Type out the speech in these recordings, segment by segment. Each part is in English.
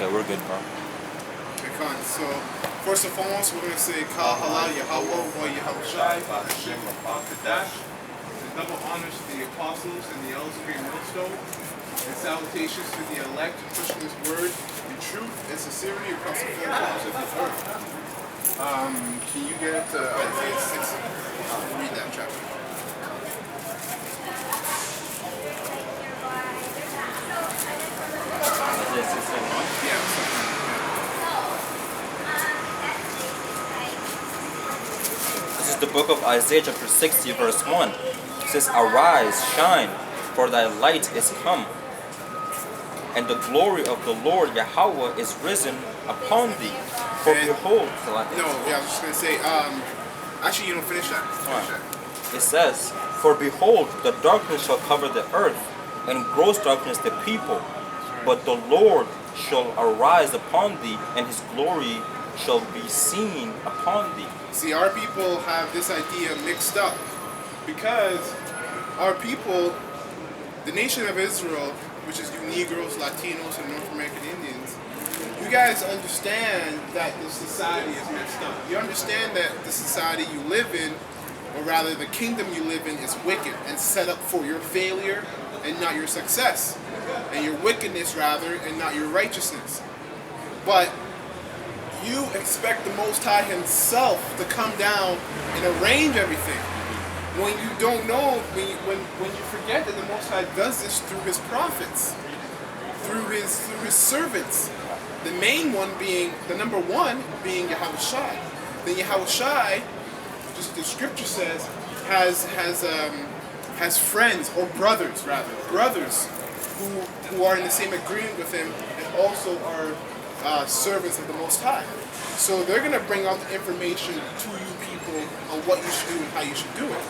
Okay, we're good, bro. Okay, con. So, first and foremost, we're going to say Kal Halal Yahweh wa Yahweh Shai, Hashem Kadash. The double honors to the apostles and the elders of Great Millstone. And salutations to the elect pushing this word in truth and sincerity across the four corners of this earth. Can you get Isaiah 6? Read that chapter. This is the book of Isaiah chapter 60 verse 1. It says, "Arise, shine, for thy light is come, and the glory of the Lord Yahweh is risen upon thee. For behold..." No, yeah, I was just going to say, actually you don't finish that. It says, "For behold, the darkness shall cover the earth, and gross darkness the people. But the Lord shall arise upon thee, and his glory shall be seen upon thee." See, our people have this idea mixed up because our people, the nation of Israel, which is you Negroes, Latinos, and North American Indians, you guys understand that the society is mixed up. You understand that the society you live in, or rather the kingdom you live in, is wicked and set up for your failure and not your success, and your wickedness rather and not your righteousness. But you expect the Most High himself to come down and arrange everything when you don't know, when you forget that the Most High does this through his prophets, through his servants. The main one being, the number one being Yahweh Shai. Then Yahweh Shai, just the scripture says, has friends, or brothers rather, brothers who are in the same agreement with him and also are servants of the Most High. So they're going to bring out the information to you people on what you should do and how you should do it.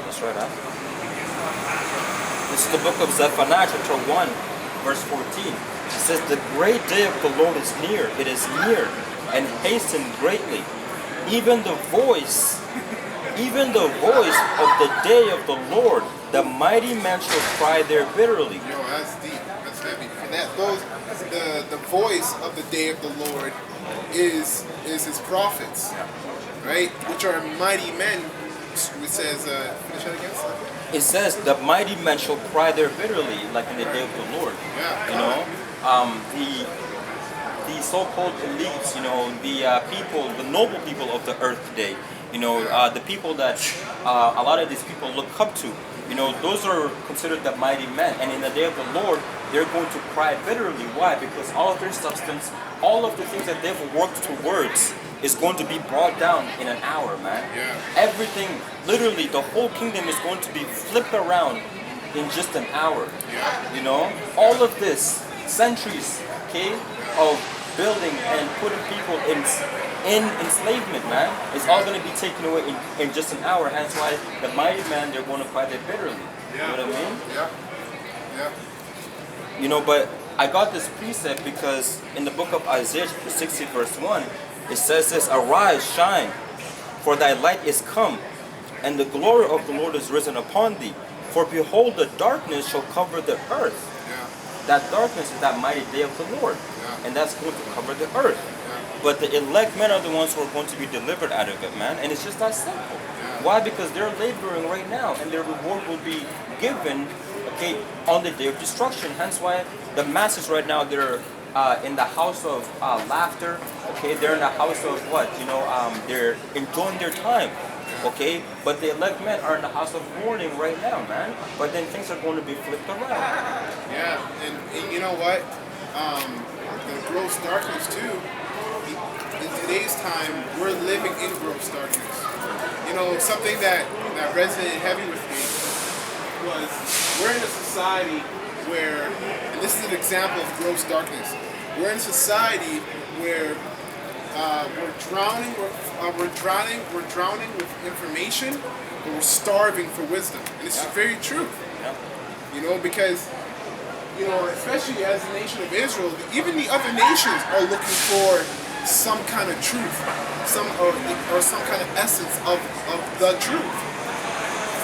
That's right, huh? This is the book of Zephaniah chapter 1 verse 14. It says, "The great day of the Lord is near, it is near, and hasten greatly. Even the voice of the day of the Lord, the mighty man shall cry there bitterly." Yo, that's deep, that's heavy. And the voice of the day of the Lord is his prophets, right? Which are mighty men. It says, finish that again? It says, "The mighty man shall cry there bitterly," like in the day of the Lord. Yeah. You know, the so-called elites, you know, the people, the noble people of the earth today, you know, the people that a lot of these people look up to, you know, those are considered the mighty men. And in the day of the Lord, they're going to cry bitterly. Why? Because all of their substance, all of the things that they've worked towards is going to be brought down in an hour, man. Yeah. Everything, literally, the whole kingdom is going to be flipped around in just an hour. Yeah. You know, all of this, centuries, okay, of building and putting people in enslavement, man, it's all going to be taken away in just an hour. Hence why the mighty men, they're going to cry there bitterly. You know what I mean? Yeah. Yeah. You know, but I got this precept because in the book of Isaiah 60 verse 1, it says this, "Arise, shine, for thy light is come, and the glory of the Lord is risen upon thee. For behold, the darkness shall cover the earth." Yeah. That darkness is that mighty day of the Lord. Yeah. And that's going to cover the earth. But the elect men are the ones who are going to be delivered out of it, man. And it's just that simple. Why? Because they're laboring right now, and their reward will be given, okay, on the day of destruction. Hence why the masses right now, they're in the house of laughter, okay? They're in the house of what? You know, they're enjoying their time, okay? But the elect men are in the house of mourning right now, man. But then things are going to be flipped around. Yeah, and you know what? The gross darkness too. In today's time, we're living in gross darkness. You know, something that resonated heavy with me was we're in a society where, and this is an example of gross darkness. We're in a society where we're drowning with information, but we're starving for wisdom. And this is very true. You know, because, you know, especially as the nation of Israel, even the other nations are looking for some kind of truth, or some kind of essence of the truth.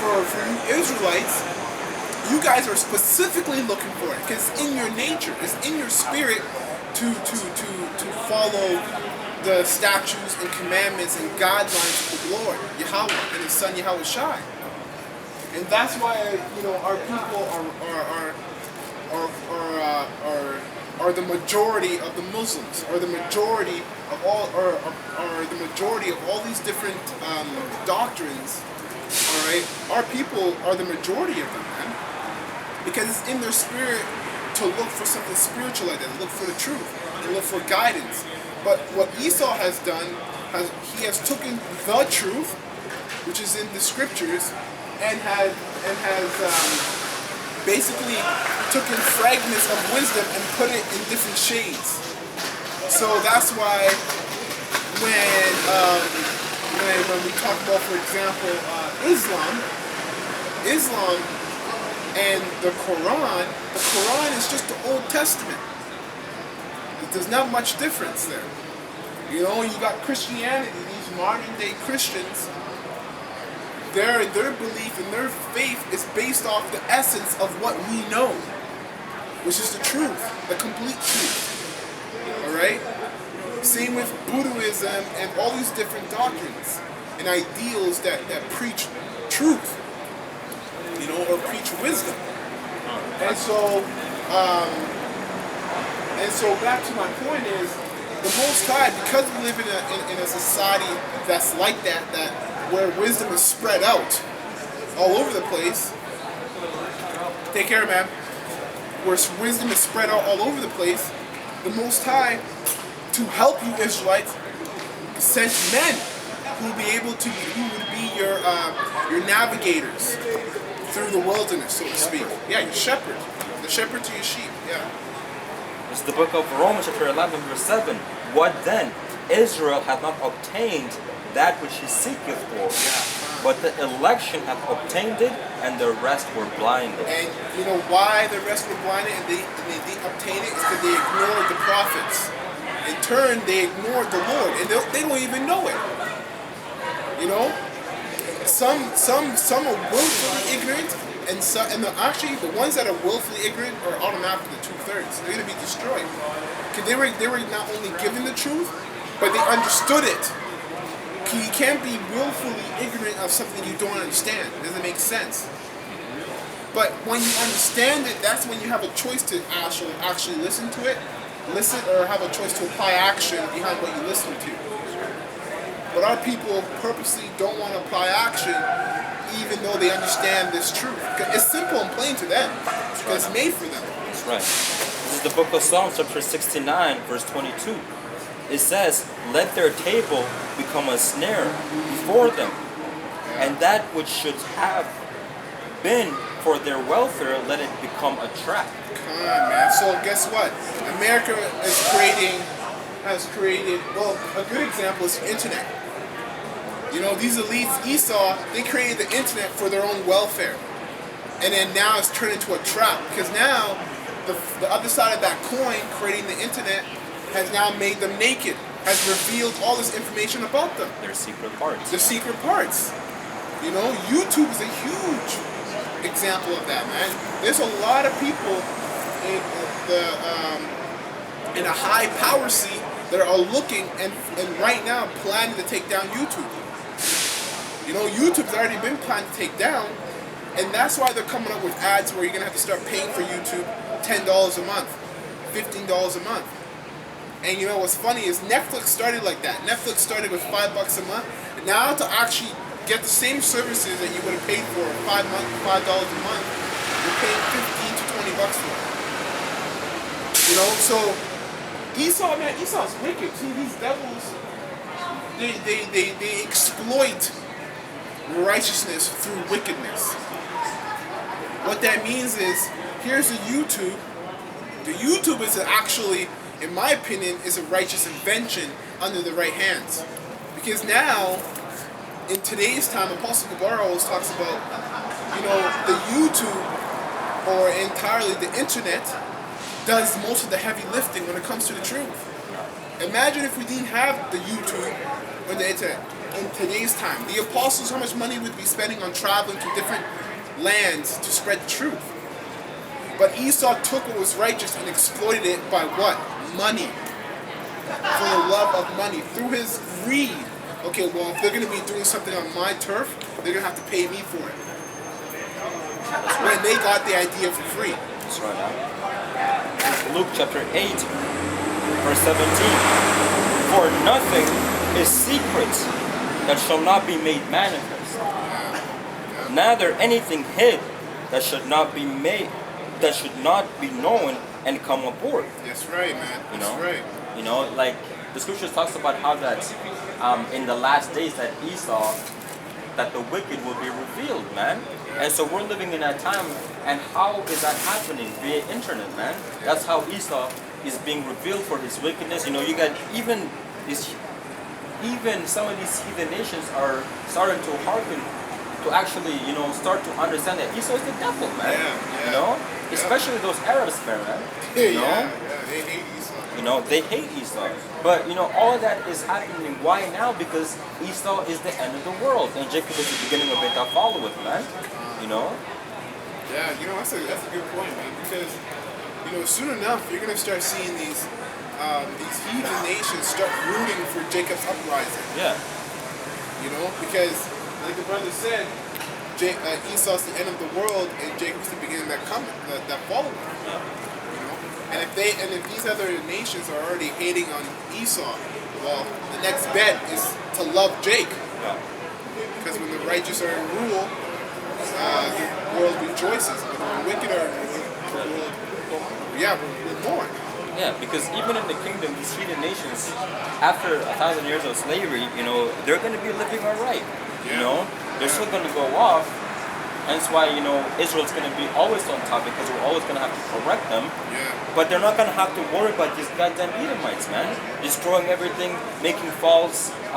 For you Israelites, you guys are specifically looking for it, because in your nature, it's in your spirit to follow the statutes and commandments and guidelines of the Lord, Yahweh, and His Son Yahweh Shai. And that's why our people are the majority of the Muslims, or the majority of all, or the majority of all these different doctrines. All right, our people are the majority of them, man, because it's in their spirit to look for something spiritual like that, to look for the truth, to look for guidance. But what Esau has done, he has taken the truth, which is in the scriptures, and has basically taken fragments of wisdom and put it in different shades. So that's why when we talk about, for example, Islam and the Quran is just the Old Testament. There's not much difference there. You got Christianity, these modern day Christians, their belief and their faith is based off the essence of what we know, which is the truth, the complete truth. Alright? Same with Buddhism and all these different doctrines and ideals that preach truth, or preach wisdom. And so back to my point is, the Most High, because we live in a society that's like that where wisdom is spread out all over the place. Take care, man. Where wisdom is spread out all over the place, the Most High, to help you Israelites, sent men who would be your navigators through the wilderness, so to speak. Yeah, your shepherd. The shepherd to your sheep, yeah. It's the book of Romans chapter 11 verse 7. What then? Israel hath not obtained that which he seeketh for, but the election hath obtained it, and the rest were blinded. And you know why the rest were blinded and they didn't obtain it? It's because they ignored the prophets. In turn, they ignored the Lord, and they don't even know it. Some are willfully ignorant, and actually the ones that are willfully ignorant are automatically the 2/3. They're going to be destroyed because they were not only given the truth, but they understood it. You can't be willfully ignorant of something you don't understand. It doesn't make sense. But when you understand it, that's when you have a choice to actually listen to it, or have a choice to apply action behind what you listen to. But our people purposely don't want to apply action, even though they understand this truth. It's simple and plain to them, because it's made for them. That's right. This is the book of Psalms, chapter 69, verse 22. It says, "Let their table become a snare before them, and that which should have been for their welfare, let it become a trap." Come on, man. So guess what? America has created, well, a good example is the internet. These elites, Esau, they created the internet for their own welfare. And then now it's turned into a trap, because now the other side of that coin, creating the internet, has now made them naked, has revealed all this information about them. Their secret parts. The secret parts. YouTube is a huge example of that, man. There's a lot of people in a high power seat that are looking and right now planning to take down YouTube. YouTube's already been planned to take down, and that's why they're coming up with ads where you're gonna have to start paying for YouTube $10 a month, $15 a month. And what's funny is Netflix started like that. Netflix started with $5 a month. And now to actually get the same services that you would have paid for $5 a month, you're paying $15 to $20 for it. So Esau, man, Esau's wicked. See, these devils, they exploit righteousness through wickedness. What that means is, here's the YouTube. The YouTube is actually, in my opinion, is a righteous invention under the right hands. Because now, in today's time, Apostle Gabar always talks about, the YouTube, or entirely the internet, does most of the heavy lifting when it comes to the truth. Imagine if we didn't have the YouTube or the internet in today's time. The apostles, how much money would be spending on traveling to different lands to spread the truth? But Esau took what was righteous and exploited it by what? money. For the love of money. Through his greed. Okay, well, if they're going to be doing something on my turf, they're going to have to pay me for it. When they got the idea for free. That's right, huh? Luke chapter 8, verse 17. For nothing is secret that shall not be made manifest. Neither anything hid that should not be made, that should not be known and come aboard. That's right, man. That's right. You know, like the scriptures talks about how that in the last days that Esau, that the wicked will be revealed, man. And so we're living in that time, and how is that happening? Via internet, man. That's how Esau is being revealed for his wickedness. You know, you got even some of these heathen nations are starting to hearken to actually, you know, start to understand that Esau is the devil, man. You know, especially those Arabs, man. You know? They hate Esau. You know, they hate Esau. But, you know, all of that is happening. Why now? Because Esau is the end of the world. And Jacob is the beginning of it that followeth, man. You know? Yeah, you know, that's a good point, man. Because, you know, soon enough, you're going to start seeing these heathen nations start rooting for Jacob's uprising. Yeah. You know, because, like the brother said, Esau's the end of the world, and Jacob's the beginning that followeth. Yeah. And if these other nations are already hating on Esau, well, the next bet is to love Jake. Yeah. Because when the righteous are in rule, the world rejoices. But when the wicked are in rule, we're mourn. Yeah, because even in the kingdom, these heathen nations, after 1,000 years of slavery, you know, they're going to be living all right. You know, they're still going to go off. Hence why, you know, Israel's going to be always on top, because we're always going to have to correct them. But they're not going to have to worry about these goddamn Edomites, man. Destroying everything, making false, you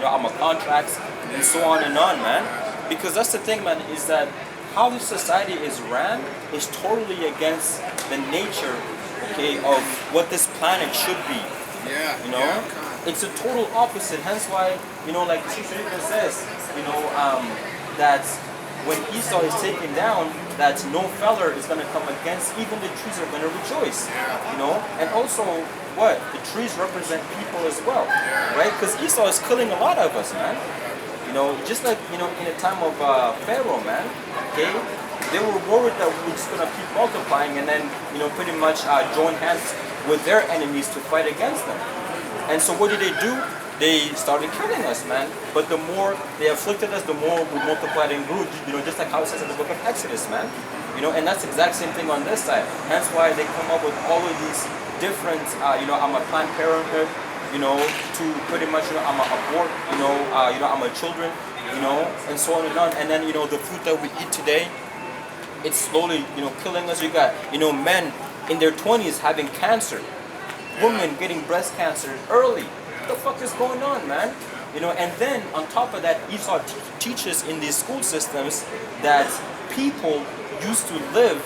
know, contracts, and so on and on, man. Because that's the thing, man, is that how this society is ran is totally against the nature, okay, of what this planet should be. You know? It's a total opposite. Hence why, you know, like the scripture even says, you know, that when Esau is taken down, that no feller is going to come against, even the trees are going to rejoice. You know? And also, what? The trees represent people as well. Right? Because Esau is killing a lot of us, man. You know, just like, you know, in the time of Pharaoh, man. Okay? They were worried that we were just going to keep multiplying and then, you know, pretty much join hands with their enemies to fight against them. And so what did they do? They started killing us, man. But the more they afflicted us, the more we multiplied and grew. You know, just like how it says in the book of Exodus, man. You know, and that's the exact same thing on this side. Hence why they come up with all of these different, you know, I'm a Planned Parenthood, you know, to pretty much, you know, I'm a abort, you know, I'm a children, you know, and so on and on. And then, you know, the food that we eat today, it's slowly, you know, killing us. You got, you know, men in their 20s having cancer. Women getting breast cancer early. What the fuck is going on, man? You know, and then on top of that, Esau teaches in these school systems that people used to live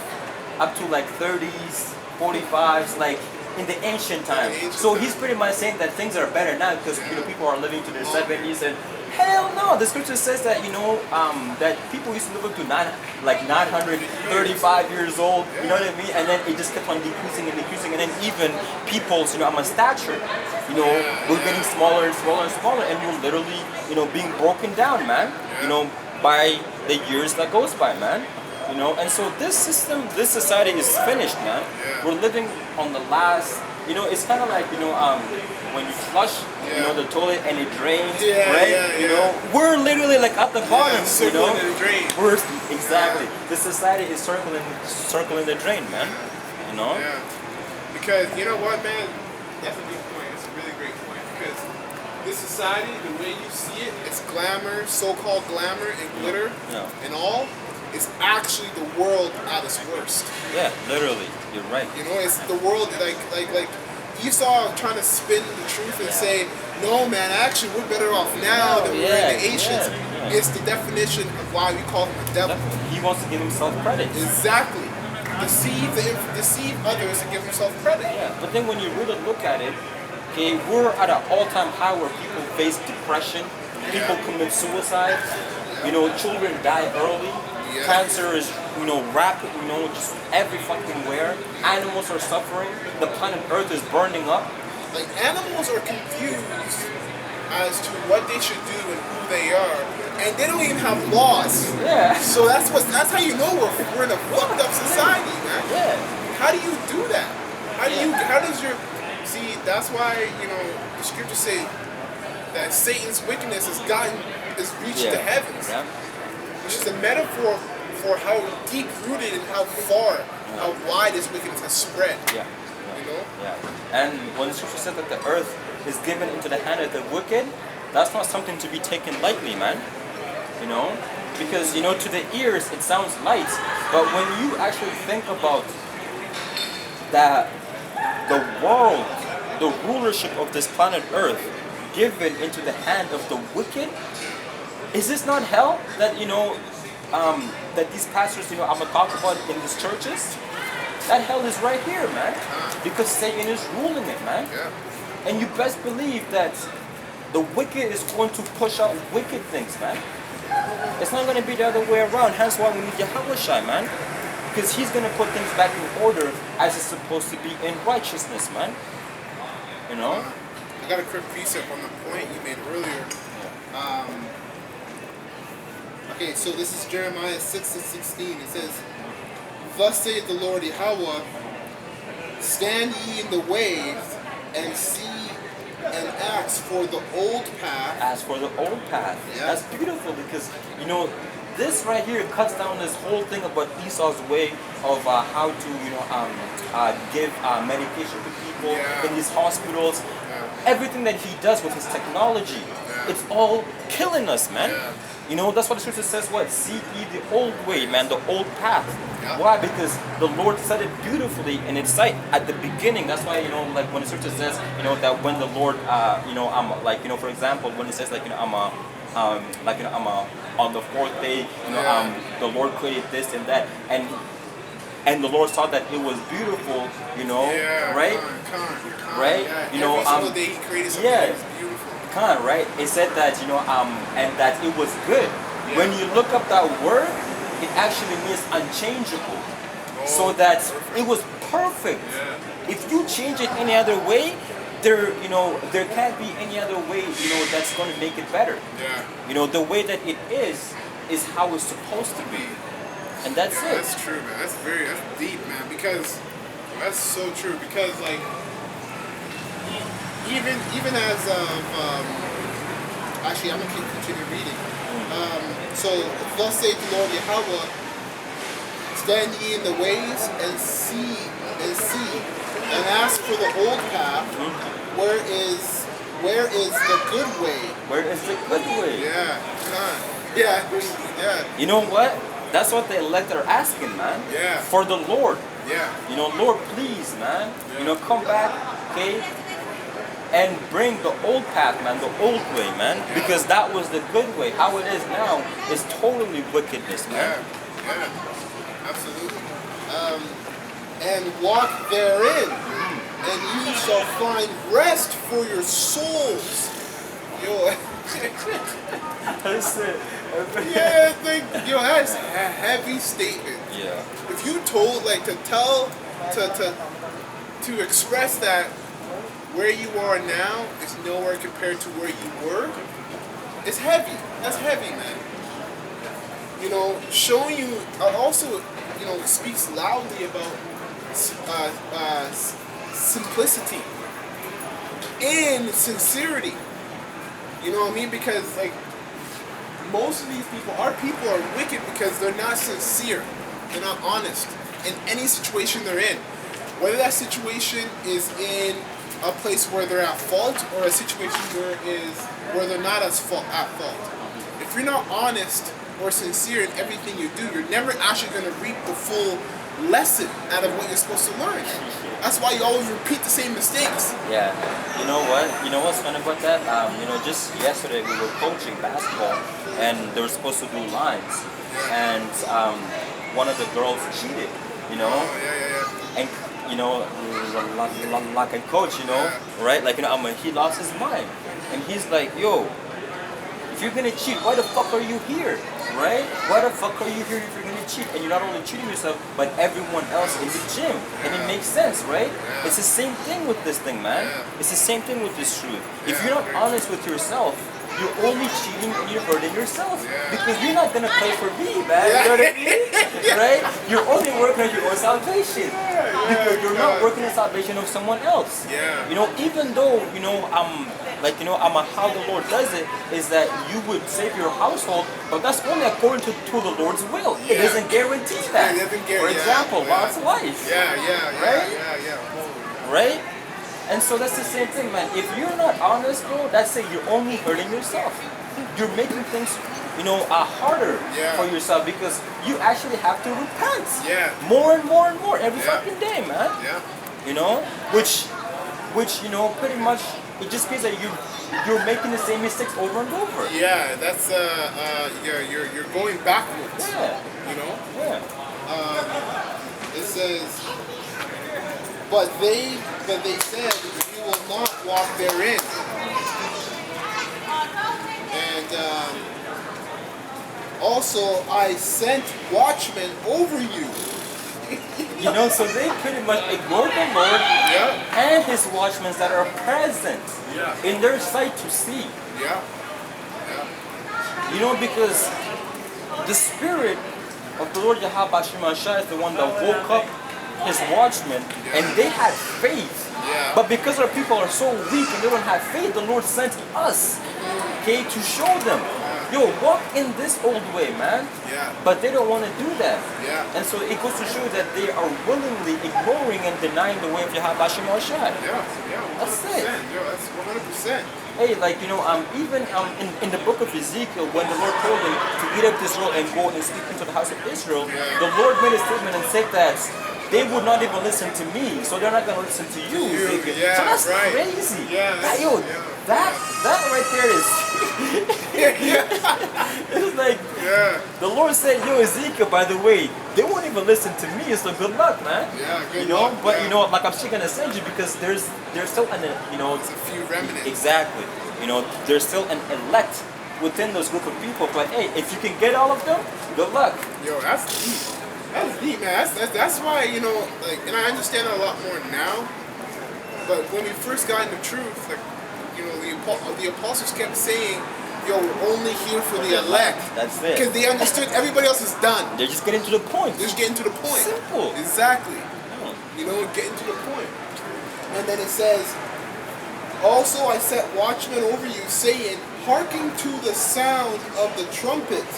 up to like 30s, 45s, like in the ancient time. So he's pretty much saying that things are better now because, you know, people are living to their 70s and hell no. The scripture says that, you know, that people used to live up to 935 years old, you know what I mean? And then it just kept on decreasing and decreasing. And then even people's, you know, I'm a stature, you know, we're getting smaller and smaller and smaller. And we're literally, you know, being broken down, man, you know, by the years that goes by, man. You know, and so this system, this society is finished, man. We're living on the last, you know, it's kind of like, you know, when you flush, you know, the toilet and it drains, right? You know, we're literally like at the bottom, you know. We're exactly. The society is circling the drain, man. You know. Yeah. Because you know what, man, that's a good point. It's a really great point because this society, the way you see it, it's glamour, so-called glamour and glitter, and all. Is actually the world at its worst. Yeah, literally. You're right. You know, it's the world like Esau trying to spin the truth and say, no man, actually we're better off now than we were in the ancients. It's the definition of why we call him a devil. He wants to give himself credit. Exactly. Deceive others and give himself credit. Yeah. But then when you really look at it, okay, we're at an all-time high where people face depression, people commit suicide, you know, children die early. Yeah. Cancer is, rapid, just every fucking where. Animals are suffering. The planet Earth is burning up. Like, animals are confused as to what they should do and who they are, and they don't even have laws. Yeah. So that's how you know we're in a fucked up society, man. Yeah. How do you do that? How does your see? That's why the scriptures say that Satan's wickedness has reached the heavens, Yeah. which is a metaphor for how deep rooted and how far, how wide this wickedness has spread. Yeah. You know. Yeah. And when the scripture said that the earth is given into the hand of the wicked, that's not something to be taken lightly, man. Because to the ears it sounds light, but when you actually think about that, the world, the rulership of this planet Earth, given into the hand of the wicked, is this not hell that that these pastors I'm gonna talk about in these churches? That hell is right here, man, because Satan is ruling it, man. Yeah. And you best believe that the wicked is going to push out wicked things, man. It's not going to be the other way around. Hence why we need Yahweh, man. Because he's going to put things back in order as it's supposed to be in righteousness, man. I got a quick precept on the point you made earlier. Okay, so this is Jeremiah 6:16. It says, "Thus saith the Lord Yahweh, stand ye in the ways and see and ask for the old path." As for the old path. Yeah. That's beautiful because, this right here cuts down this whole thing about Esau's way of how to, give medication to people in these hospitals. Everything that he does with his technology, it's all killing us, man. That's what the scripture says, what? Seek ye the old way, man, the old path. Yeah. Why? Because the Lord said it beautifully in its sight at the beginning. That's why, like when the scripture says, that when the Lord, for example, when it says, I'm on the fourth day, the Lord created this and that, and the Lord saw that it was beautiful, right? Right? Every single day he created something that was beautiful. Right? It said that, and that it was good. Yeah. When you look up that word, it actually means unchangeable. So that it was perfect. Yeah. If you change it any other way, there can't be any other way, that's going to make it better. Yeah. The way that it is how it's supposed to be. And that's it. That's true, man. That's deep, man. Because that's so true. Because even as actually, I'm gonna continue reading. So thus saith the Lord Yahweh, stand ye in the ways and see and ask for the old path. Where is the good way? Where is the good way? Yeah. You know what? That's what the elect are asking, man. Yeah. For the Lord. Yeah. Lord, please, man. Yeah. Come back, okay? And bring the old path, man, the old way, man. Yeah. Because that was the good way. How it is now is totally wickedness, man. Yeah. Absolutely. And walk therein, and you shall find rest for your souls. Yo. That's it. Yeah, that's a heavy statement. Yeah. If you told, to express that where you are now is nowhere compared to where you were, it's heavy. That's heavy, man. Showing you also, speaks loudly about simplicity and sincerity. You know what I mean? Because most of these people, our people are wicked because they're not sincere. They're not honest in any situation they're in. Whether that situation is in a place where they're at fault or a situation where they're not at fault. If you're not honest or sincere in everything you do, you're never actually going to reap the full lesson out of what you're supposed to learn. That's why you always repeat the same mistakes. Yeah. You know what? You know what's funny about that? Just yesterday we were coaching basketball and they were supposed to do lines. And one of the girls cheated, And like a coach, right? He lost his mind. And he's like, yo, if you're gonna cheat, why the fuck are you here? right? Why the fuck are you here if you're gonna cheat? And you're not only cheating yourself, but everyone else in the gym. And it makes sense, right? It's the same thing with this thing, man. It's the same thing with this truth. If you're not honest with yourself, you're only cheating and you're hurting yourself. Because you're not gonna play for me, man. You know what I mean? Right? You're only working on your own salvation. Because you're not working on the salvation of someone else. You know, even though, you know, how the Lord does it is that you would save your household, but that's only according to the Lord's will. It doesn't guarantee that. For example, Lot's wife. Right? And so that's the same thing, man. If you're not honest, bro, that's it. You're only hurting yourself. You're making things, you know, harder for yourself because you actually have to repent. More and more and more every fucking day, man. You know, which you know, pretty much it just means that you're making the same mistakes over and over. That's you're going backwards. You know. It says. But they said, "You will not walk therein." And also, I sent watchmen over you. You know, so they pretty much ignored the Lord and His watchmen that are present in their sight to see. You know, because the Spirit of the Lord Yahweh Shemashah is the one that woke up His watchmen, and they had faith. But because our people are so weak and they don't have faith, the Lord sent us, okay, to show them, yo, walk in this old way, man. But they don't want to do that. And so it goes to show that they are willingly ignoring and denying the way of Yahweh Shemashah. That's it. That's 100%. Hey, like, you know, even in the book of Ezekiel, when the Lord told him to eat up Israel and go and speak into the house of Israel, the Lord made a statement and said that they would not even listen to me, so they're not going to listen to you. So that's crazy. That right there is... it's like, the Lord said, yo, Ezekiel, by the way, they won't even listen to me, so good luck, man. Good you know, luck, but you know, like I'm still going to send you because there's still an, you know... It's a few remnants. Exactly. You know, there's still an elect within those group of people, but hey, if you can get all of them, good luck. Yo, that's deep. That's deep, man. That's why, you know, like, and I understand it a lot more now. But when we first got into truth, like, you know, the apostles kept saying, "Yo, we're only here for the elect." That's it. Because they understood everybody else is done. They're just getting to the point. They're just getting to the point. Simple. Exactly. You know, getting to the point. And then it says, "Also I set watchmen over you, saying, hearken to the sound of the trumpet.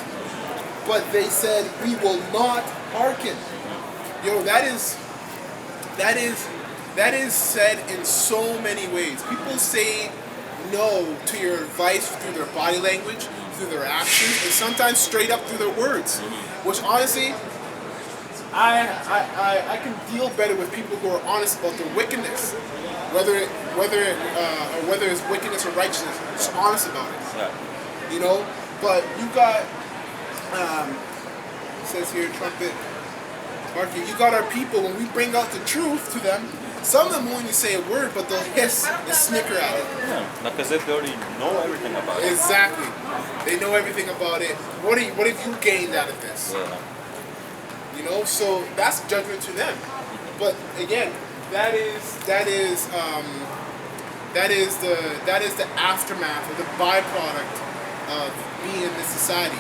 But they said, we will not hearken." Yo, that is said in so many ways. People say no to your advice through their body language, through their actions, and sometimes straight up through their words. Which honestly, I can deal better with people who are honest about their wickedness, whether it's wickedness or righteousness. Just honest about it. You know, but you got. It says here, trumpet. Marking, you got our people, when we bring out the truth to them, some of them won't even say a word, but they'll hiss and snicker at it. Like as if they already know everything about it. Exactly. They know everything about it. What have you gained out of this? You know, so that's judgment to them. But again, that is the aftermath or the byproduct of being in this society.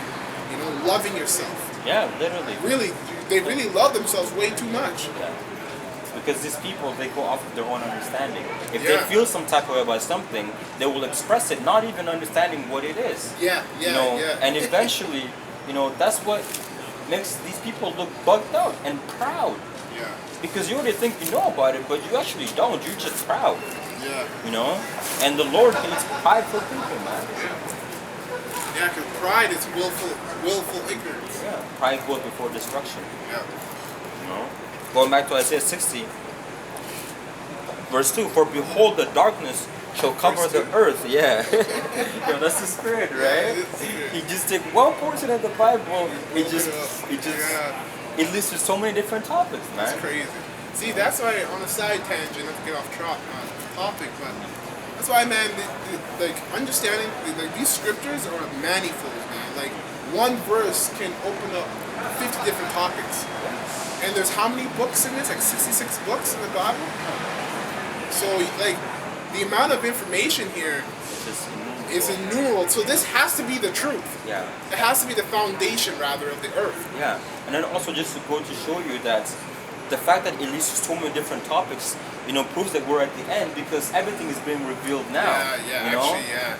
You know, loving yourself. Yeah, literally. Really, they really love themselves way too much. Because these people, they go off of their own understanding. If they feel some type of way about something, they will express it, not even understanding what it is. You know, and eventually, you know, that's what makes these people look bugged out and proud. Because you already think you know about it, but you actually don't. You're just proud. You know? And the Lord hates prideful people, man. Because pride is willful ignorance. Pride goes before destruction. You know? Going back to Isaiah 60, verse 2, for behold, the darkness shall cover the earth. Yo, that's the Spirit, right? You just take one portion of the Bible, it leads to so many different topics, man. That's crazy. See, that's why, on a side tangent, not to get off topic, but that's why, man, like, understanding, like, these scriptures are manifold, man. Like, one verse can open up 50 different topics. And there's how many books in this? Like 66 books in the Bible? So, like, the amount of information here is innumerable. So this has to be the truth. Yeah. It has to be the foundation, rather, of the earth. Yeah. And then also just to go to show you that the fact that it leads to so many different topics, proves that we're at the end, because everything is being revealed now.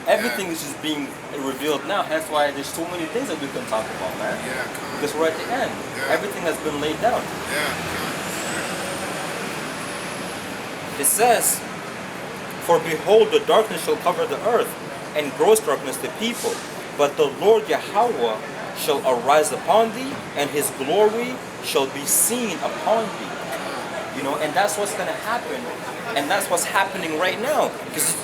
Everything is just being revealed now. That's why there's so many things that we can talk about, man. Yeah. Because we're at the end. Everything has been laid down. It says, "For behold, the darkness shall cover the earth, and gross darkness the people. But the Lord Yahweh shall arise upon thee, and his glory shall be seen upon thee." And that's what's going to happen. And that's what's happening right now. Because,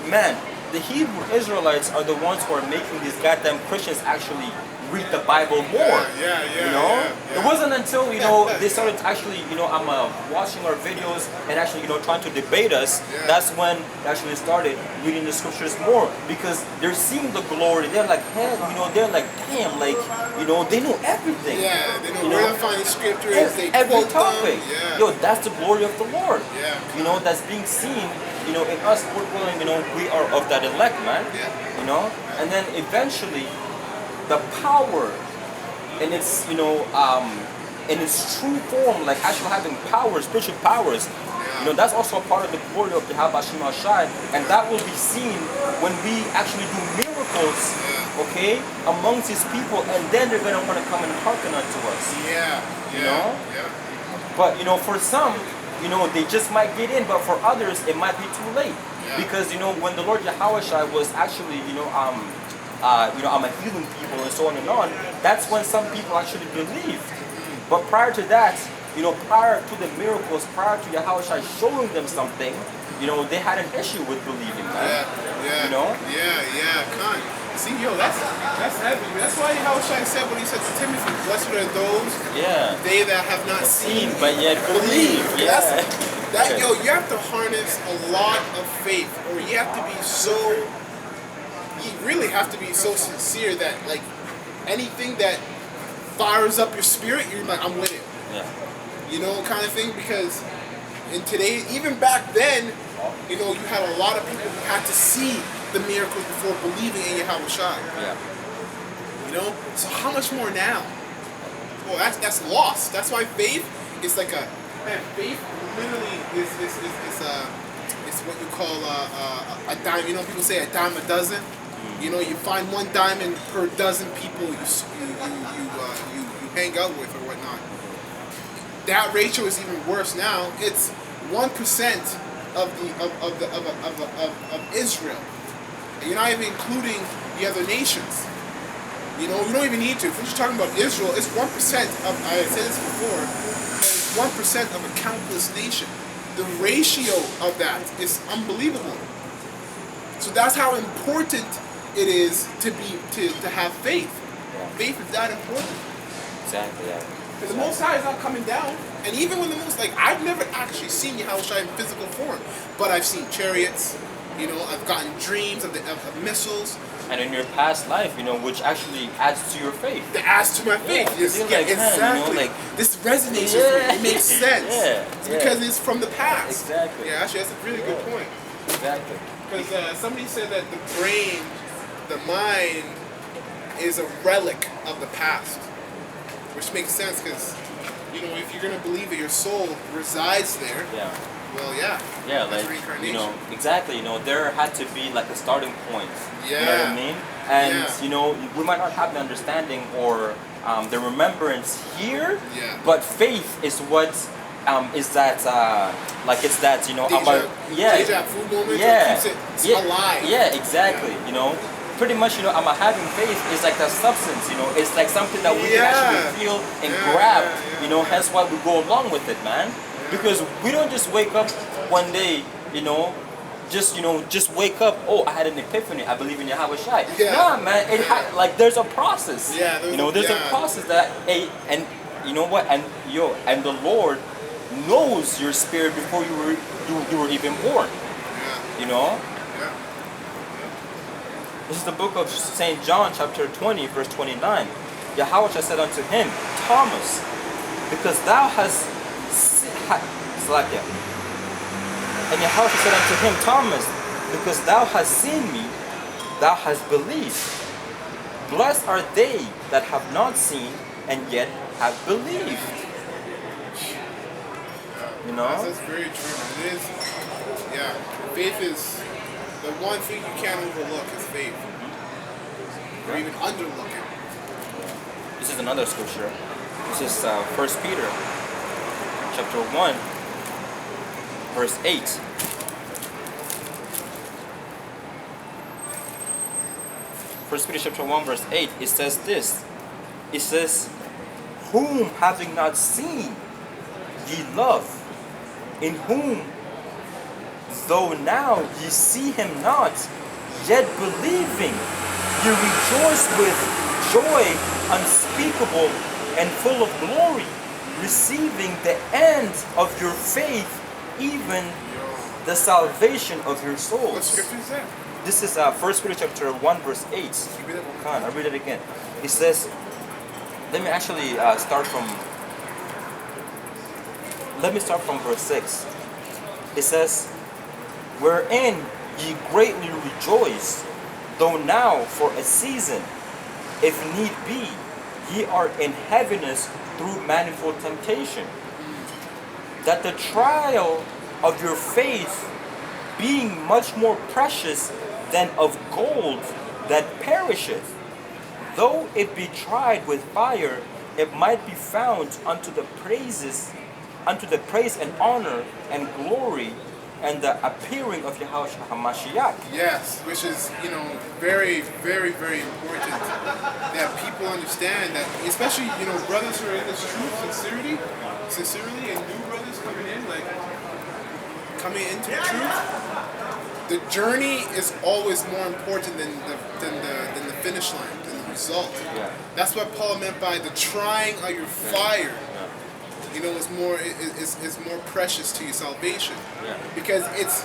man, the Hebrew Israelites are the ones who are making these goddamn Christians actually read the Bible more. It wasn't until they started actually watching our videos and actually trying to debate us. That's when they actually started reading the scriptures more, because they're seeing the glory. They're like, hey, they're like, damn, like they know everything. They know where to find the scriptures. Every topic. Yo, that's the glory of the Lord. That's being seen. In us, we are of that elect, man. And then eventually, the power in its in its true form, like actually having power, spiritual powers, that's also a part of the glory of the Habashim Hashai, and that will be seen when we actually do miracles, amongst his people, and then they're gonna want to come and hearken unto us. But for some, they just might get in, but for others it might be too late, because when the Lord Yahweh was actually I'm a healing people and so on and on, that's when some people actually believed. But prior to that, prior to the miracles, prior to Yahweh showing them something, they had an issue with believing, man. See, that's heavy. That's why Yahweh said what he said to Timothy: "Blessed are those, they that have not seen but yet believe." You have to harness a lot of faith, or you have to be so. You really have to be so sincere that, like, anything that fires up your spirit, you're like, I'm with it. Kind of thing. Because in today, even back then, you had a lot of people who had to see the miracles before believing in Yahweh Shai. So how much more now? Well, that's lost. That's why faith is like faith literally is what you call a dime. People say a dime a dozen. You find one diamond per dozen people you hang out with or whatnot. That ratio is even worse now. It's 1% of Israel. You're not even including the other nations. You don't even need to. If we're just talking about Israel, it's 1% of. I said this before. It's 1% of a countless nation. The ratio of that is unbelievable. So that's how important it is to have faith. Faith is that important. Exactly. Because the Most High is not coming down. And even when I've never actually seen Yahushua in physical form, but I've seen chariots. I've gotten dreams of missiles. And in your past life, which actually adds to your faith. It adds to my faith. Exactly. This resonates with me. It makes sense. It's because it's from the past. Exactly. Yeah, actually, that's a really good point. Exactly. Because somebody said that the brain, the mind, is a relic of the past. Which makes sense because, if you're going to believe that your soul resides there, well, that's reincarnation. Exactly, there had to be like a starting point. You know what I mean? And, we might not have the understanding or the remembrance here, but faith is what is that, it's that, Deja vu moment keeps it alive. Yeah, exactly, Pretty much, having faith is like a substance, it's like something that we can actually feel and grab, hence why we go along with it, man. Because we don't just wake up one day, just wake up, oh, I had an epiphany, I believe in Yahweh Shai. Nah, man, there's a process. There's a process that, and you know what, and the Lord knows your spirit before you were even born. This is the book of St. John, chapter 20, verse 29. Yahweh said unto him, Thomas, because thou hast Slakia. And Yahweh said unto him, Thomas, because thou hast seen me, thou hast believed. Blessed are they that have not seen and yet have believed. You know? That's very true. It is. Yeah. Faith is the one thing you can't overlook is faith. Or even underlook it. This is another scripture. This is 1 Peter chapter 1 verse 8. 1 Peter chapter 1 verse 8, it says this. It says, whom having not seen ye love, in whom though now ye see him not, yet believing ye rejoice with joy unspeakable and full of glory, receiving the end of your faith, even the salvation of your What souls. scripture is that? This is 1 Peter chapter 1 verse 8. Come on, I'll read it again. It says, let me actually start from verse 6. It says, wherein ye greatly rejoice, though now for a season, if need be, ye are in heaviness through manifold temptation, that the trial of your faith, being much more precious than of gold that perisheth, though it be tried with fire, it might be found unto the praise and honor and glory and the appearing of Yahweh HaMashiach. Yes, which is, very, very, very important that people understand that, especially, brothers who are in this truth, sincerely, and new brothers coming into the truth, the journey is always more important than the finish line, than the result. Yeah. That's what Paul meant by the trying of your fire. Is more precious to your salvation. Yeah. Because it's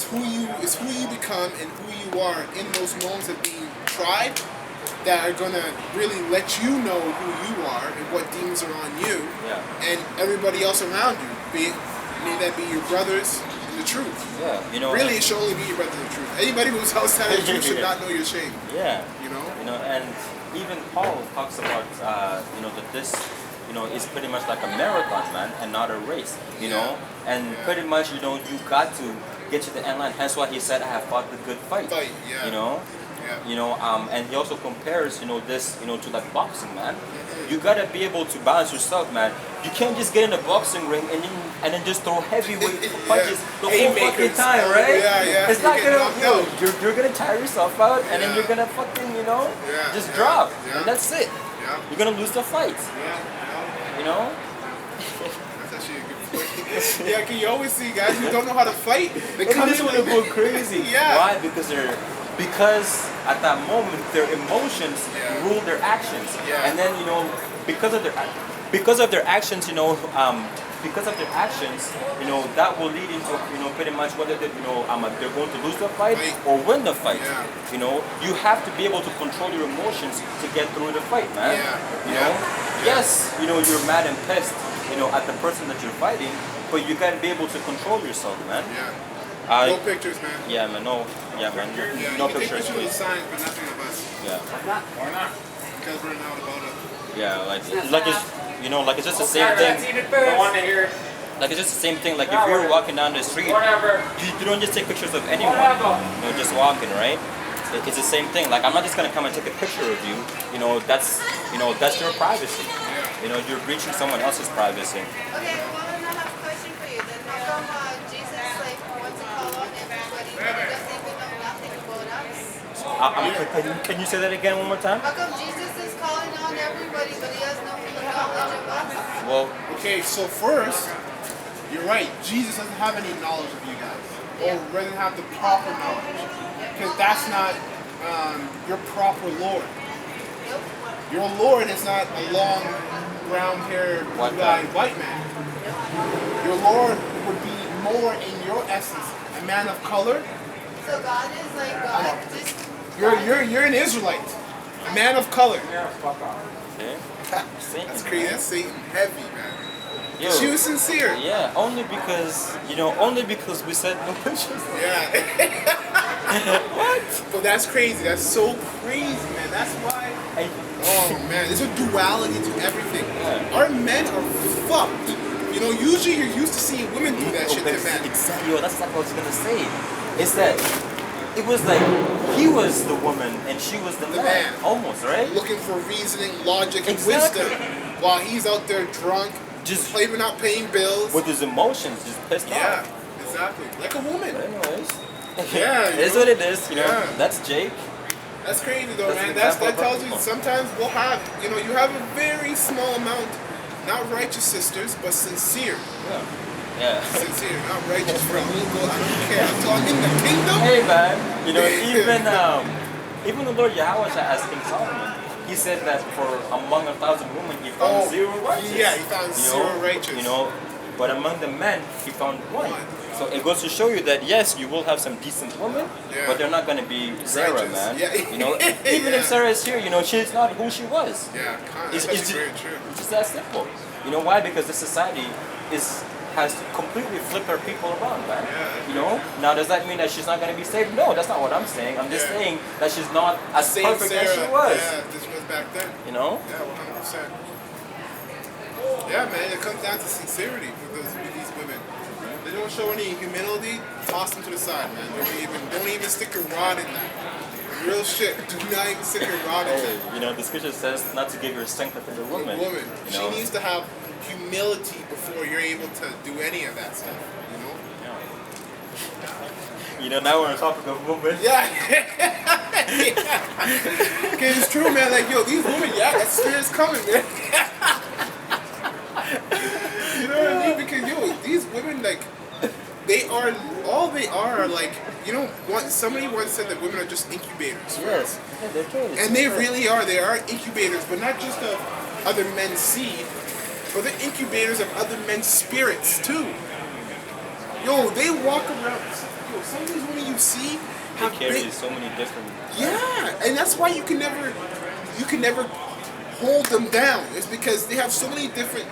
who you become and who you are in those moments of being tried that are gonna really let you know who you are and what demons are on you. Yeah. And everybody else around you. May that be your brothers in the truth. Yeah. Really, it should only be your brothers in the truth. Anybody who's outside of the truth should not know your shame. Yeah. And even Paul talks about, that this, is pretty much like a marathon, man, and not a race, know? And pretty much, you got to get to the end line. Hence why he said, I have fought the good fight. And he also compares, this, to like boxing, man. You gotta be able to balance yourself, man. You can't just get in a boxing ring and then just throw heavyweight punches the whole fucking time, right? It's not gonna, you're gonna tire yourself out, and then you're gonna fucking, just drop, and that's it. You're gonna lose the fight. That's actually a good point. Can you always see guys who don't know how to fight? They come just want to go crazy. Why? Because at that moment their emotions rule their actions, and then because of their actions, that will lead into pretty much whether they're going to lose the fight or win the fight. You have to be able to control your emotions to get through the fight, man. Yes, you're mad and pissed, at the person that you're fighting, but you gotta be able to control yourself, man. No pictures, man. Yeah, man. No pictures. Take signs, but nothing of us. Why not? Because we're not about it. Yeah, like it's just the same thing. Don't want to hear. Like it's just the same thing. Like if you're walking down the street, you don't just take pictures of anyone. Just walking, right? It's the same thing. Like I'm not just gonna come and take a picture of you. That's your privacy. You're breaching someone else's privacy. Okay, well, then I have a question for you. Then how come Jesus wants to call on everybody, but he doesn't even know nothing about us? Can you say that again one more time? How come Jesus is calling on everybody, but he has no knowledge of us? Well, okay, so first, you're right. Jesus doesn't have any knowledge of you guys, or doesn't have the proper knowledge, because that's not your proper Lord. Your Lord is not a long, brown-haired, blue-eyed white man. Your Lord would be more in your essence, a man of color, So God is like God. Just you're an Israelite. A man of color. Yeah, fuck off. Okay? Satan, That's crazy. man. That's Satan heavy, man. Yo, She was sincere. yeah, only because we said no pictures. Yeah. What? But that's crazy. That's so crazy, man. That's why. I, Oh man, there's a duality to everything. Yeah. Our men are fucked. You know, usually you're used to seeing women do that shit to men. Exactly. Yo, that's exactly what I was gonna say. It's that it was like he was the woman and she was the man. Almost, right? Looking for reasoning, logic, and Exactly. wisdom, while he's out there drunk, Just maybe not paying bills. with his emotions, just pissed Yeah, off. exactly. Like a woman. But anyways, Yeah, you it's know? what it is. You know, Yeah. that's Jake. That's crazy though, That's man. an That example of tells you people. sometimes we'll have, you know, you have a very small amount, not righteous sisters, but sincere. Yeah. Sincere, not righteous for a little girl. I don't care. I'm talking the kingdom. Hey man, you know, even the Lord Yahweh asked King Solomon, he said that for among 1,000 women he found zero righteous. Yeah, he found You zero know, righteous. You know, but among the men he found one. So it goes to show you that yes, you will have some decent women, Yeah. but they're not going to be Sarah, Righteous. man. Yeah. You know, even Yeah. if Sarah is here, you know, she's not who she was. Yeah, It's, that's it's, very just, true. it's just that simple. You know why? Because this society has completely flipped her people around, man. Yeah. You know? Now does that mean that she's not gonna be saved? No, that's not what I'm saying. I'm just Yeah. saying that she's not as Same perfect as she Sarah. was. Yeah, this was back then. You know? Yeah, 100%. Yeah, man, it comes down to sincerity with these women. They don't show any humility, toss them to the side, man. Don't even stick your rod in that. Real shit. Do not even stick your rod in Hey, that. you know, the scripture says not to give your strength to the woman. Woman, You she know? needs to have humility before you're able to do any of that stuff. You know? You know, now we're on topic of women. Yeah. Okay, it's true, man. Like, yo, these women, yeah, that spirit's coming, man. You know what I mean? Because, yo, these women, like, all they are like, you know, somebody once said that women are just incubators. Yes. Yeah, they're true. And they really are. They are incubators, but not just of other men's seed, but they're incubators of other men's spirits, too. Yo, they walk around. Yo, some of these women you see They have carry big, so many different. yeah, and that's why you can never hold them down. It's because they have so many different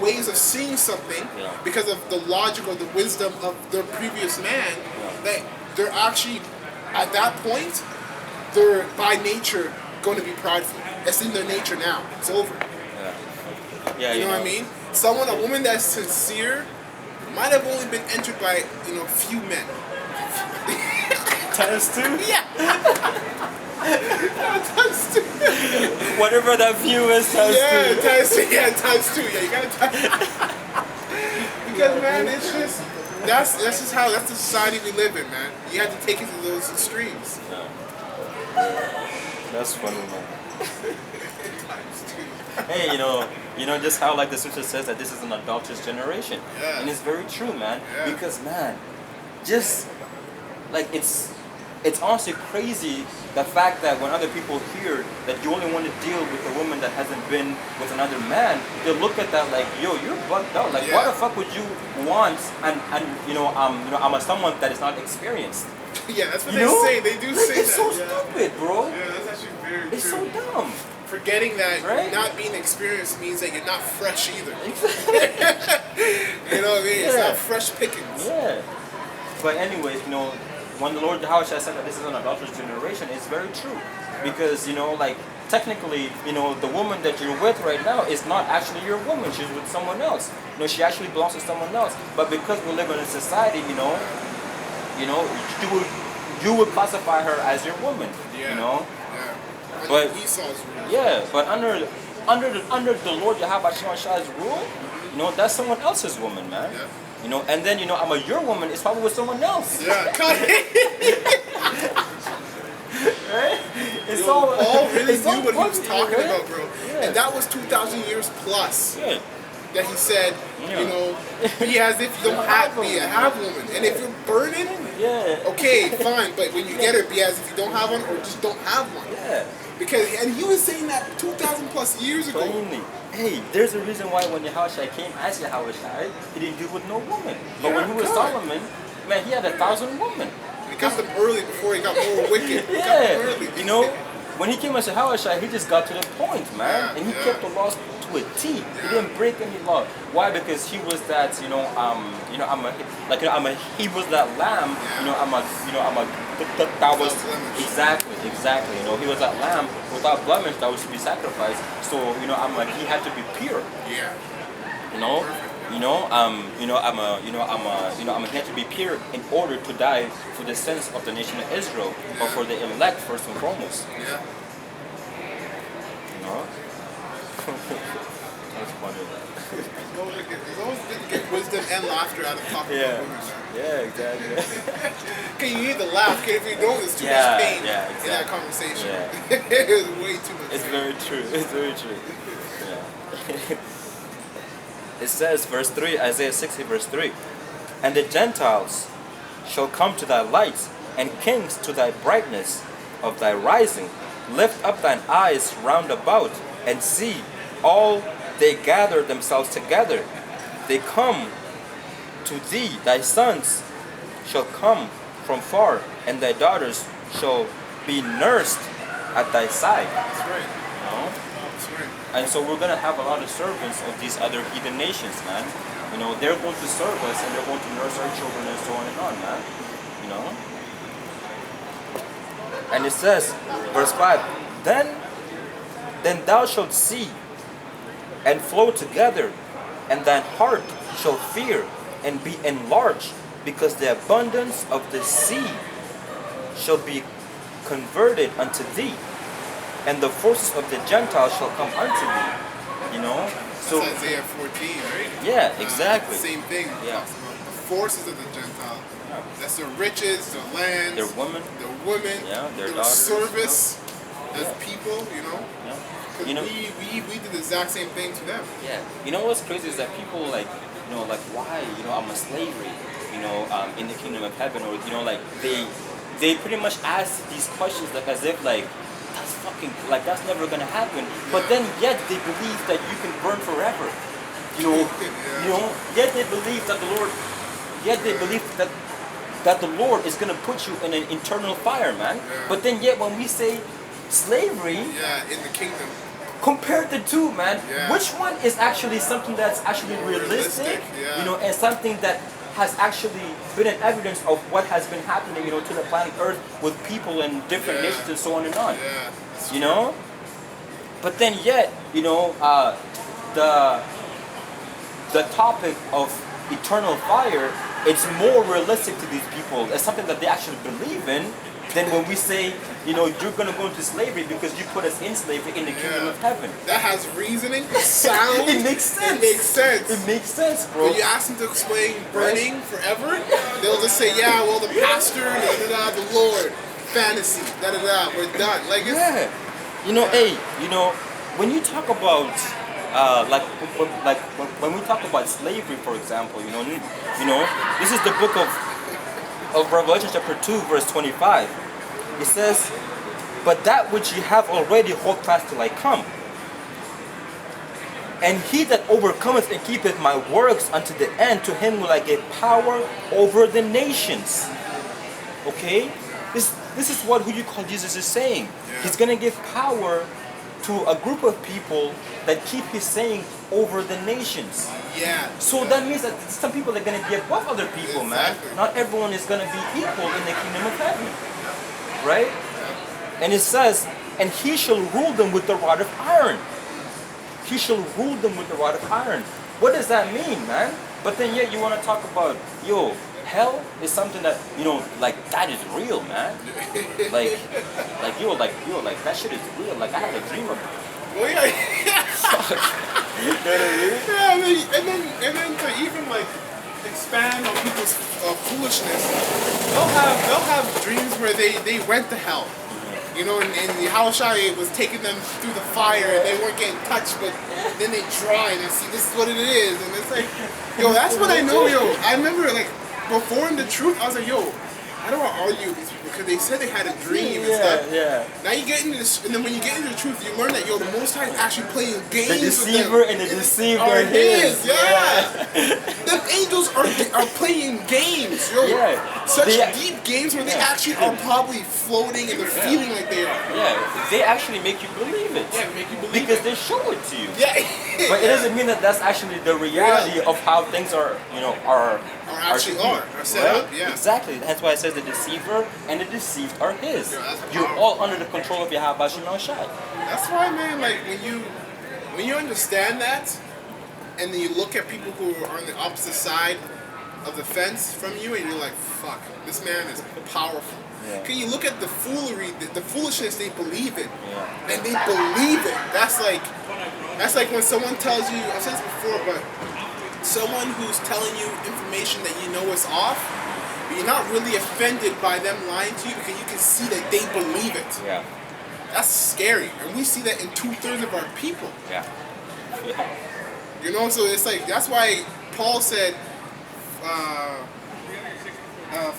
ways of seeing something Yeah. because of the logic or the wisdom of their previous man. That they're actually at that point, they're by nature going to be prideful. That's in their nature now. It's over. Yeah, You know what I mean? A woman that's sincere, might have only been entered by a few men. Times two? Yeah. Times two. Whatever that view is, times Yeah, two. times two. Yeah, times two. Yeah, you gotta because man, it's just that's the society we live in, man. You have to take it to those extremes. That's funny, man. Times two. Hey, you know, just how like the scripture says that this is an adulterous generation, Yeah. and it's very true, man. Yeah. Because man, just like it's honestly crazy the fact that when other people hear that you only want to deal with a woman that hasn't been with another man, they look at that like, yo, you're bugged out. Like, why Yeah. the fuck would you want? And I'm a someone that is not experienced. Yeah, that's what You they know? say. They do Like, say it's so that. Yeah. stupid, bro. Yeah, that's actually very It's true. so dumb. Forgetting that Right? not being experienced means that you're not fresh either. You know what I mean? It's Yeah. not fresh pickings. Yeah. But anyways, when the Lord Yahweh said that this is an adulterous generation, it's very true. Because, like, technically, the woman that you're with right now is not actually your woman. She's with someone else. She actually belongs to someone else. But because we live in a society, you would classify her as your woman. Yeah. Yeah, Yeah. But- Esau's rule. but under the Lord Yahweh Shai's rule, that's someone else's woman, man. Yeah. And then I'm your woman, it's probably with someone else. Yeah. Right? It's Yo, Paul really it's knew what he was funny, talking right? about, bro. Yeah. And that was 2,000 years plus Yeah. that he said, Yeah. be as if you don't be a have woman. And if you're burning, Yeah. okay, fine. But when you get her, be as if you don't have one or just don't have one. Yeah. And he was saying that 2,000 plus years ago. Plainly. Hey, there's a reason why when Yahushua came as Yahushua, he didn't deal with no woman. But when Yeah, he was God. Solomon, man, he had 1,000 women. He got them early before he got more wicked. He got them Yeah, early. you know, when he came as a Hawashai, he just got to the point, man, Yeah, and he yeah. kept the laws to a T. He didn't break any law. Why? Because he was that, he was that lamb, that was Without blemish. exactly, he was that lamb without blemish that was to be sacrificed. So, he had to be pure. Yeah. He had to be pure in order to die for the sins of the nation of Israel, or for the elect first and foremost. Yeah. You know? That's funny. It's always good to get wisdom and laughter out of talking about women. Yeah, exactly. Okay, you need to laugh. Okay, if you don't, there's too Yeah, much pain yeah, in that exactly. conversation. Yeah. There's way too much It's pain. very true. It's very true. Yeah. It says, verse 3, Isaiah 60, verse 3, and the Gentiles shall come to thy light, and kings to thy brightness of thy rising. Lift up thine eyes round about, and see, all they gather themselves together. They come to thee, thy sons shall come from far, and thy daughters shall be nursed at thy side. That's right. You know? That's right. And so we're going to have a lot of servants of these other heathen nations, man. They're going to serve us, and they're going to nurse our children and so on and on, man. And it says, verse 5, Then thou shalt see and flow together, and thine heart shall fear and be enlarged, because the abundance of the sea shall be converted unto thee, and the forces of the Gentiles shall come unto thee. So That's Isaiah 14, right? yeah, exactly. Same thing. Yeah. Talks about the forces of the Gentile. That's their riches, their lands, Their women, their women, yeah, their their daughters, service as Yeah. people, yeah. 'Cause we did the exact same thing to them. Yeah, what's crazy is that people why, I'm a slavery, in the kingdom of heaven, or they pretty much ask these questions as if that's never gonna happen. But then yet they believe that you can burn forever. Yet they believe that the Lord is gonna put you in an eternal fire, man. Yeah. But then yet when we say slavery, Yeah, in the kingdom. compare the two, man. Yeah. Which one is actually something that's actually realistic, yeah. and something that has actually been an evidence of what has been happening, to the planet Earth with people and different Yeah. nations and so on and on. Yeah. But then yet, the topic of eternal fire, it's more realistic to these people. It's something that they actually believe in than when we say, you're going to go into slavery because you put us in slavery in the kingdom of heaven. That has reasoning, sound. It makes sense. It makes sense. It makes sense, bro. When you ask them to explain burning forever, they'll just say, yeah, well, the pastor, the Lord, fantasy, we're done. Yeah. When you talk about when we talk about slavery, for example, this is the book of Revelation chapter 2, verse 25. It says, but that which ye have already hold fast till I come. And he that overcometh and keepeth my works unto the end, to him will I give power over the nations. Okay? This is what who you call Jesus is saying. Yeah. He's going to give power to a group of people that keep his saying over the nations. Yeah. So that means that some people are going to be above other people, Exactly. man. Not everyone is going to be equal in the kingdom of heaven. Right? And it says, and he shall rule them with the rod of iron. He shall rule them with the rod of iron. What does that mean, man? But then yet you want to talk about, hell is something that, that is real, man. Like that shit is real. Like, I had a dream of it. Well, yeah. You know what I mean? Yeah, and then to even expand on people's foolishness, they'll have dreams where they went to hell. And the Hawashai was taking them through the fire and they weren't getting touched, but then they tried and see this is what it is, and it's like, that's what I know, I remember before in the truth, I was like, I don't want to argue with these people because they said they had a dream and stuff. Yeah. Now you get into this, and then when you get into the truth, you learn that the Most High is actually playing games The deceiver with them. and the deceived are are his. Yeah. angels are playing games, yo. Yeah. Such They- deep games where they Yeah. actually are probably floating and they're feeling like they are. Yeah, they actually make you believe it. Yeah, make you believe Because it. they show it to you. Yeah. But it doesn't mean that that's actually the reality of how things are, are actually are set right? up, yeah. Exactly. That's why it says the deceiver and the deceived are his. Yeah, that's You're powerful. all under the control of Yahweh Shai. That's why, man. Like when you understand that, and then you look at people who are on the opposite side of the fence from you, and you're like, "Fuck, this man is powerful." Yeah. Can you look at the foolery, the foolishness they believe in, Yeah. and they believe it? That's like when someone tells you. I've said this before, but someone who's telling you information that you know is off, but you're not really offended by them lying to you because you can see that they believe it. Yeah. That's scary, and we see that in 2/3 of our people. Yeah. You know, so it's like that's why Paul said,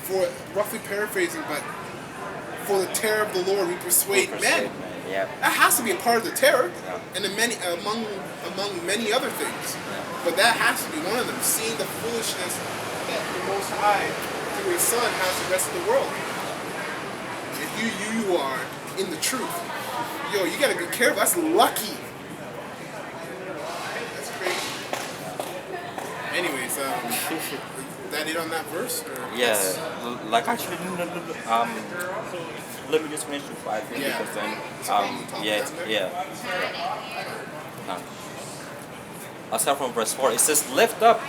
for roughly paraphrasing, but for the terror of the Lord we persuade men. Yeah. That has to be a part of the terror, Yeah. and among many other things. But that has to be one of them. Seeing the foolishness that the Most High through His Son has the rest of the world. If you are in the truth, yo, you gotta be careful. That's lucky. That's crazy. Anyways, that it on that verse? Or Yeah. Like actually, let me just finish the 5 things Yeah. because then, Top yeah, down there? yeah. I'll start from verse 4. It says, lift up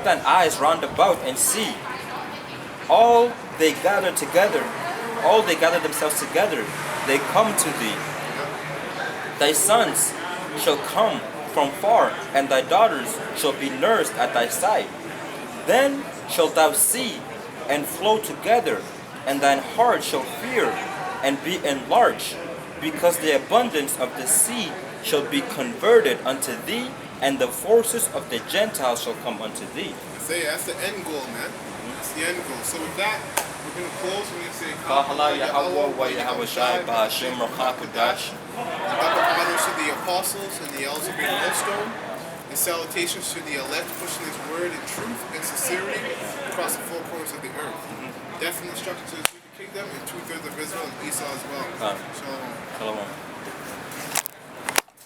thine eyes round about and see. All they gather themselves together, they come to thee. Thy sons shall come from far, and thy daughters shall be nursed at thy side. Then shalt thou see and flow together, and thine heart shall fear and be enlarged, because the abundance of the sea shall be converted unto thee, and the forces of the Gentiles shall come unto thee. Say that's the end goal, man. That's the end goal. So with that, we're gonna close. We're gonna say Kahala Yahweh wa Yahweh Shai Ba'Hashem Rachakudash. double honors to the apostles and the elders of the millstone, and salutations to the elect pushing His word in truth and sincerity across the four corners of the earth. Definite instruction to the kingdom and 2/3 of Israel and Esau as well. Khan. Shalom. Shalom.